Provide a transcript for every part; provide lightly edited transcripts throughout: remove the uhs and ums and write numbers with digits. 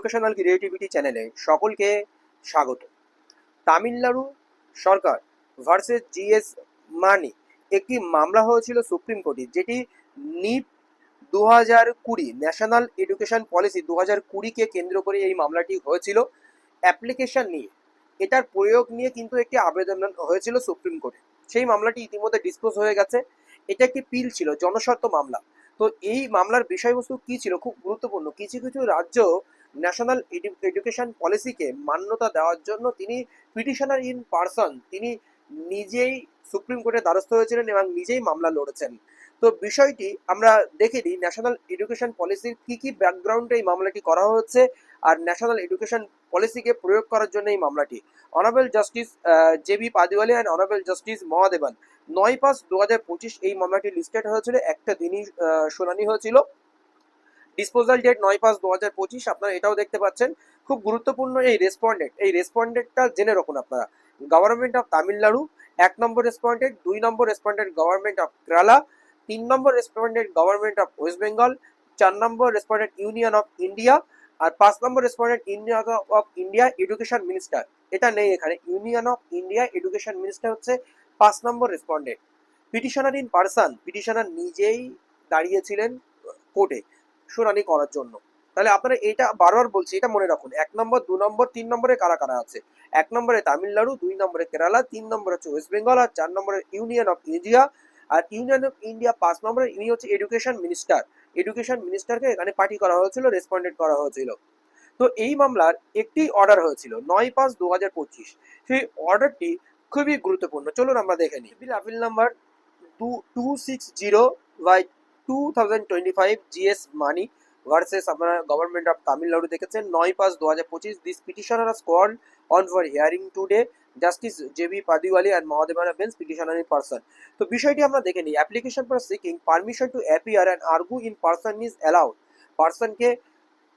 Educational creativity চ্যানেলে সকলকে স্বাগত। তামিলনাড়ু সরকার ভার্সেস জিএস মানি একটি মামলা হয়েছিল সুপ্রিম কোর্টে, যেটি নিপ 2020 ন্যাশনাল এডুকেশন পলিসি 2020-কে কেন্দ্র করে এই মামলাটি হয়েছিল। অ্যাপ্লিকেশন নিয়ে, এটার প্রয়োগ নিয়ে কিন্তু একটি আবেদন হয়েছিল সুপ্রিম কোর্টে। সেই মামলাটি ইতিমধ্যে ডিসপোজ হয়ে গেছে। এটা একটি পিল ছিল, জনস্বার্থ মামলা। তো এই মামলার বিষয়বস্তু কি ছিল, খুব গুরুত্বপূর্ণ। কিছু কিছু রাজ্য ন্যাশনাল এডুকেশন পলিসিকে মান্যতা দেওয়ার জন্য তিনি পিটিশনার ইন পার্সন, তিনি নিজেই সুপ্রিম কোর্টের দ্বারস্থ হয়েছিলেন এবং নিজেই মামলা লড়েছেন। তো বিষয়টি আমরা দেখে নিই, ন্যাশনাল এডুকেশন পলিসির কি কি ব্যাকগ্রাউন্ডে এই মামলাটি করা হচ্ছে আর ন্যাশনাল এডুকেশন পলিসিকে প্রয়োগ করার জন্য এই মামলাটি। Honourable justice J B. Pardiwala and honourable justice Mahadevan 9/5/2025 এই মামলাটি লিস্টেড হয়েছিল। একটা দিনই শুনানি হয়েছিল। Disposal date 9/5/2025। আপনারা এটাও দেখতে পাচ্ছেন। খুব গুরুত্বপূর্ণ এই রেসপন্ডেন্টটা জেনে রাখুন আপনারা। গভর্নমেন্ট অফ তামিলনাড়ু 1 নম্বর রেসপন্ডেন্ট, 2 নম্বর রেসপন্ডেন্ট গভর্নমেন্ট অফ কেরালা, 3 নম্বর respondent government of West Bengal, 4 নম্বর রেসপন্ডেন্ট ইউনিয়ন অফ ইন্ডিয়া, আর 5 নম্বর respondent union of India education minister. এটা নেই এখানে, union of India education minister হচ্ছে 5 নম্বর respondent. Petitioner in person, petitioner নিজেই দাঁড়িয়েছিলেন কোর্টে শুনানি করার জন্য। তাহলে আপনারা এটা বারবার বলছি, এটা মনে রাখুন। 1 নম্বর, 2 নম্বর, 3 নম্বরে কারা কারা আছে। 1 নম্বরে তামিলনাড়ু, 2 নম্বরে কেরালা, 3 নম্বরে হচ্ছে ওয়েস্ট বেঙ্গল, আর 4 নম্বরে ইউনিয়ন অফ ইন্ডিয়া। আর ইউনিয়ন অফ ইন্ডিয়া 5 নম্বরে ইনি হচ্ছে এডুকেশন মিনিস্টার। এডুকেশন মিনিস্টারকে এখানে পার্টি করা হয়েছিল, রেসপন্ডেন্ট করা হয়েছিল। তো এই মামলার একটি অর্ডার হয়েছিল 9/5/2025। সেই অর্ডারটি খুবই গুরুত্বপূর্ণ। চলুন আমরা দেখে নিই। Appeal number 260/2025 G S Mani versus আপনারা গভর্নমেন্ট অফ তামিলনাড়ু দেখেছেন। 9/5/2025 this petitioner are squad on for hearing today justice J B. Pardiwala and মহাদেবানা বেঞ্চ পিটিশনার ইন পার্সন। তো বিষয়টি আমরা দেখে নিই। Application for seeking permission to appear and argue in person is allowed. পার্সনকে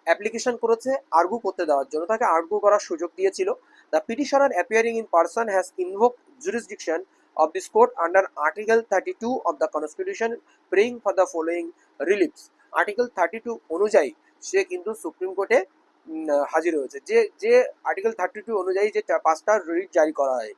application করেছে আর্গু করতে দেওয়ার জন্য, তাকে আর্গু করার সুযোগ দিয়েছিল। The petitioner appearing in person has invoke jurisdiction of this court under Article 32 of the Constitution, praying for the following reliefs. Article 32 অনুযায়ী সে কিন্তু সুপ্রিম কোর্টে হাজির হয়েছে। যে আর্টিকেল 32 অনুযায়ী যে 5টা রিট জারি করা হয়।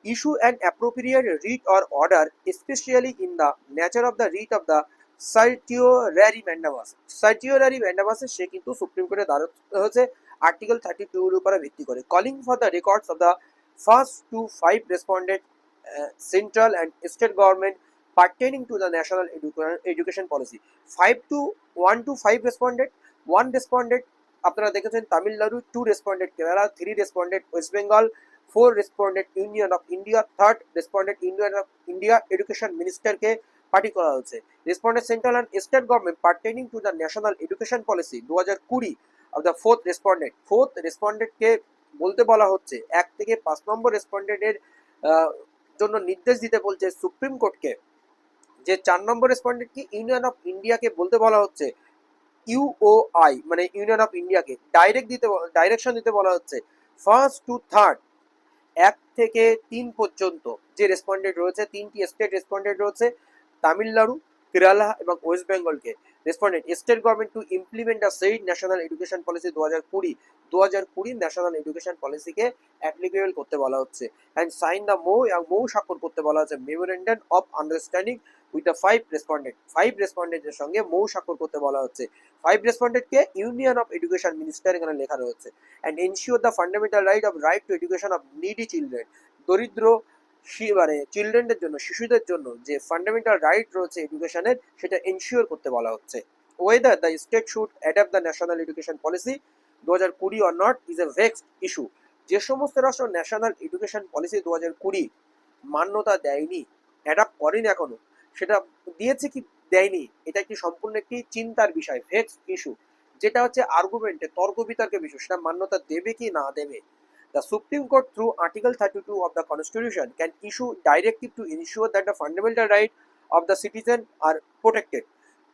Issue an appropriate writ or order specially in the nature of the writ of the certiorari mandamus. Certiorari ম্যান্ডামাসে সে কিন্তু সুপ্রিম কোর্টে দ্বারস্থ হয়েছে আর্টিকেল 32 এর উপরে ভিত্তি করে। Calling for the records of the first to 5 respondent central and state government pertaining to the national education policy. 1 to 5 responded, 1 responded আপনারা দেখেছেন Tamil Nadu, 2 responded Kerala, 3 responded West Bengal, 4 responded union of ইন্ডিয়া, 3rd responded union of India education মিনিস্টারকে party করা হয়েছে। Responded central and state government pertaining to the national education policy 2020 of the 4th রেসপন্ডেন্টকে বলতে বলা হচ্ছে 1 থেকে 5 নম্বর রেসপন্ডেন্টের জন্য নির্দেশ দিতে বলছে সুপ্রিম কোর্টকে। যে 4 নম্বর রেসপন্ডেন্ট কি ইউনিয়ন অফ ইন্ডিয়াকে বলতে বলা হচ্ছে ইউওআই মানে ইউনিয়ন অফ ইন্ডিয়াকে ডাইরেকশন দিতে বলা হচ্ছে 1st to 3rd 1 থেকে 3 পর্যন্ত যে রেসপন্ডেন্ট রয়েছে, 3টি স্টেট রেসপন্ডেন্ট রয়েছে তামিলনাড়ু, কেরালা এবং ওয়েস্ট বেঙ্গলকে। Respondent state government to implement the said national education policy 2020 national education পলিসিকে অ্যাপ্লিকেবল করতে বলা হচ্ছে। অ্যান্ড সাইন দ্য মৌ স্বাক্ষর করতে বলা হচ্ছে memorandum of understanding with the 5 রেসপন্ডেন্টের সঙ্গে মৌ স্বাক্ষর করতে বলা হচ্ছে। 5 রেসপন্ডেন্টকে ইউনিয়ন অফ এডুকেশন মিনিস্টার এখানে লেখা রয়েছে। And ensure the fundamental right two education of needy children. দরিদ্র মানে চিলড্রেনদের জন্য, শিশুদের জন্য যে ফান্ডামেন্টাল রাইট রয়েছে এডুকেশনের, সেটা এনশিওর করতে বলা হচ্ছে। Whether the state should adapt the national education policy 2020 or not is a vexed issue. যে সমস্ত রাষ্ট্র ন্যাশনাল এডুকেশন পলিসি 2020 মান্যতা দেয়নি, অ্যাডাপ্ট করেনি এখনো, সেটা দিয়েছে কি দেয়নি, এটা একটি সম্পূর্ণ একটি চিন্তার বিষয়, ভেক্সড ইস্যু, যেটা হচ্ছে আর্গুমেন্টে তর্ক বিতর্কের বিষয়, সেটা মান্যতা দেবে কি না দেবে। The Supreme Court, through Article 32 of the Constitution, can issue directive to ensure that the fundamental rights of the citizen are protected.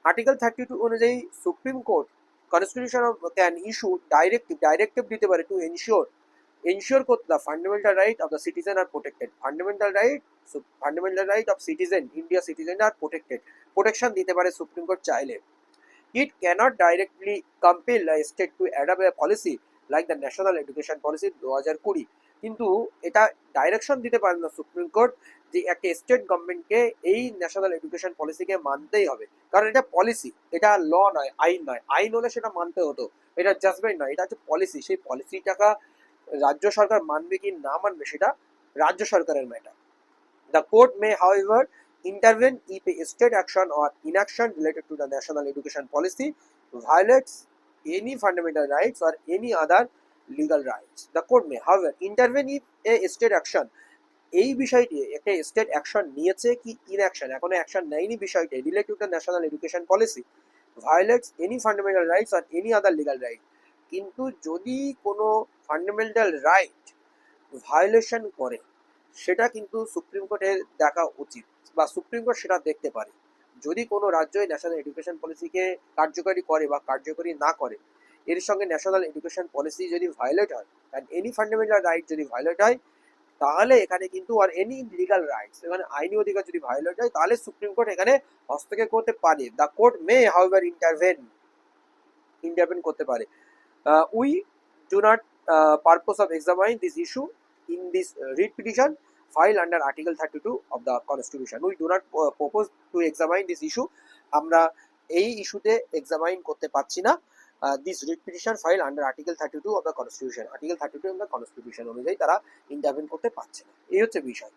Article 32 অনুযায়ী supreme court constitution can issue directive দিতে পারে টু এনশিওর করতে the fundamental right of the citizen R protected. Fundamental right of citizen, India citizen R protected, protection দিতে পারে supreme court চাইলে। It cannot directly compel a state to adopt a policy like the National Education Policy 2020, কিন্তু এটা direction দিতে পারে না supreme court যে একটা স্টেট গভর্নমেন্টকে এই ন্যাশনাল এডুকেশন পলিসিকে মানতেই হবে, কারণ এটা পলিসি, এটা ল নয়, আইন নয়। আইন হলে সেটা মানতে হতো, এটা জাজমেন্ট নয়, এটা হচ্ছে পলিসি। সেই পলিসিটাকে রাজ্য সরকার মানবে কি না মানবে সেটা রাজ্য সরকারের matter. The court may, however, intervene if a state action or inaction related to the national education policy violates any fundamental rights or any other legal rights. The court may, however, intervene if a state action, এই বিষয়টি একটা state action নিয়েছে কি inaction, এখনো action নেয়নি, বিষয়টি related to the national education policy violates any fundamental rights or any other legal right. কিন্তু যদি কোনো ফান্ডামেন্টাল রাইট ভায়োলেশন করে সেটা কিন্তু সুপ্রিম কোর্টের দেখা উচিত, বা সুপ্রিম কোর্ট সেটা দেখতে পারে। যদি কোনো রাজ্যই ন্যাশনাল এডুকেশন পলিসিকে কার্যকরী করে বা কার্যকরী না করে, এর সঙ্গে ন্যাশনাল এডুকেশন পলিসি যদি ভায়োলেট হয় অ্যান্ড এনি ফান্ডামেন্টাল রাইট যদি ভায়োলেট হয়, তাহলে এখানে কিন্তু আর এনি লিগাল রাইটস, এখানে আইনি অধিকার যদি ভায়োলেট হয়, তাহলে সুপ্রিম কোর্ট এখানে হস্তক্ষেপ করতে পারে। The court May however intervene করতে পারে। We do not purpose of examine this issue in this writ petition filed under Article 32 of the Constitution. We do not propose to examine this issue. আমরা এই ইস্যুতে examine করতে পারছি না। This writ petition file under article 32 of the constitution, article 32 of the constitution অনুযায়ী তারা intervene করতে পারছে না। এই হচ্ছে বিষয়।